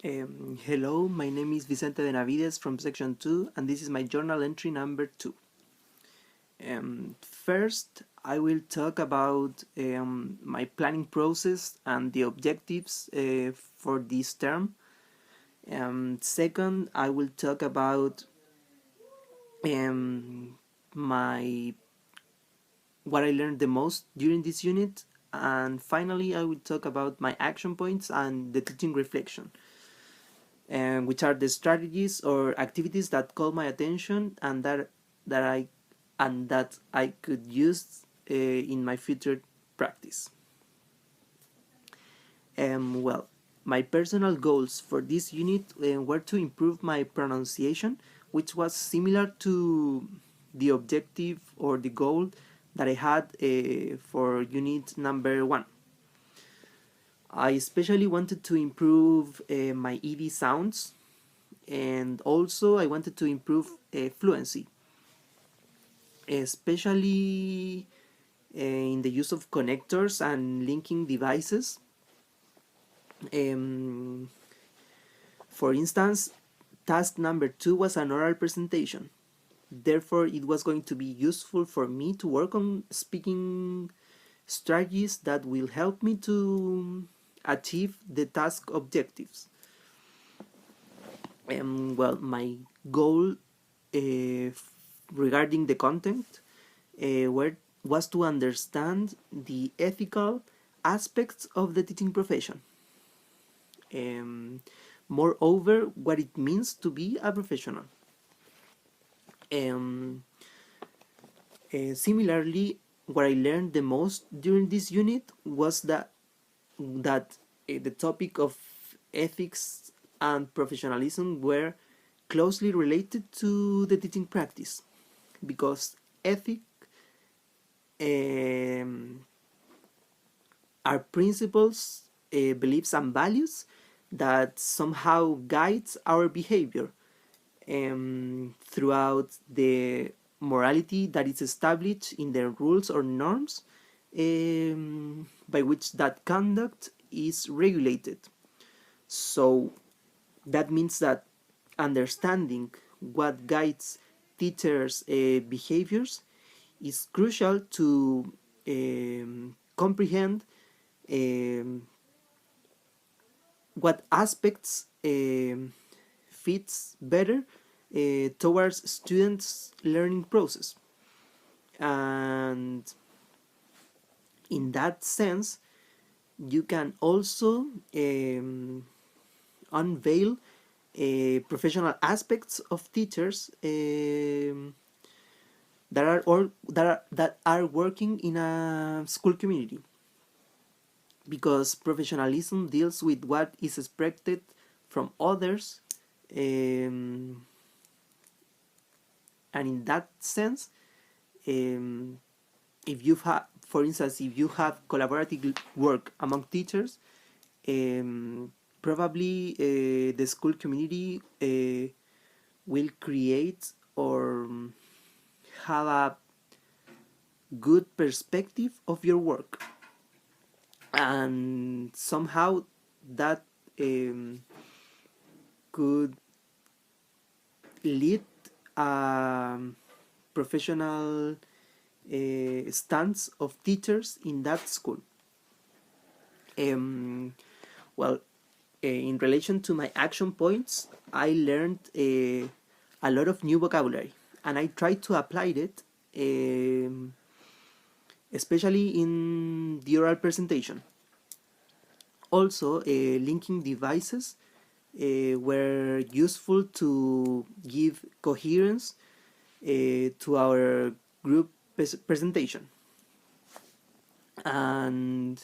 Hello, my name is Vicente Benavides from Section 2, and this is my journal entry number 2. First, I will talk about my planning process and the objectives for this term. Second, I will talk about my what I learned the most during this unit, and finally, I will talk about my action points and the teaching reflection. Which are the strategies or activities that call my attention and that I could use in my future practice. Well, my personal goals for this unit were to improve my pronunciation, which was similar to the objective or the goal that I had for unit number 1. I especially wanted to improve my ED sounds, and also I wanted to improve fluency, especially in the use of connectors and linking devices. Um, for instance, task number 2 was an oral presentation. Therefore, it was going to be useful for me to work on speaking strategies that will help me to achieve the task objectives. Well, my goal regarding the content was to understand the ethical aspects of the teaching profession. Um, Moreover, what it means to be a professional. Um, Similarly, what I learned the most during this unit was that the topic of ethics and professionalism were closely related to the teaching practice, because ethic um, are principles, beliefs, and values that somehow guides our behavior throughout the morality that is established in the rules or norms by which that conduct is regulated. So that means that understanding what guides teachers' behaviors is crucial to comprehend um, what aspects fits better towards students' learning process. And in that sense, you can also unveil professional aspects of teachers that are working in a school community, because professionalism deals with what is expected from others, um, and in that sense, um, if you have, for instance, if you have collaborative work among teachers, probably the school community will create or have a good perspective of your work, and somehow that could lead a professional stance of teachers in that school. Um, well, in relation to my action points, I learned a lot of new vocabulary, and I tried to apply it, especially in the oral presentation. Also, linking devices were useful to give coherence to our group presentation. And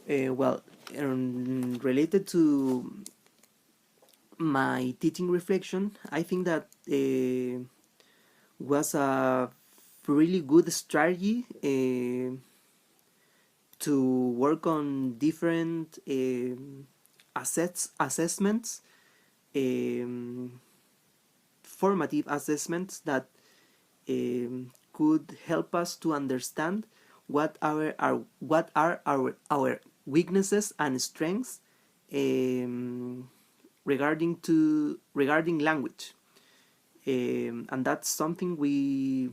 well, related to my teaching reflection, I think that was a really good strategy to work on different assessments, um, formative assessments that could help us to understand what are our weaknesses and strengths um, regarding language, and that's something we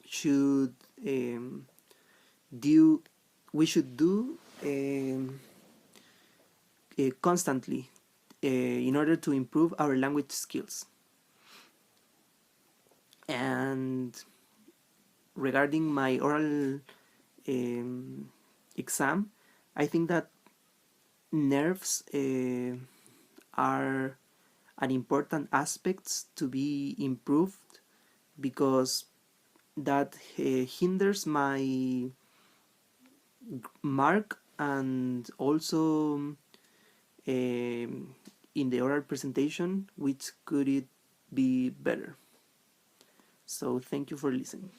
should do constantly in order to improve our language skills. And regarding my oral exam, I think that nerves are an important aspect to be improved, because that hinders my mark, and also in the oral presentation, which could it be better. So thank you for listening.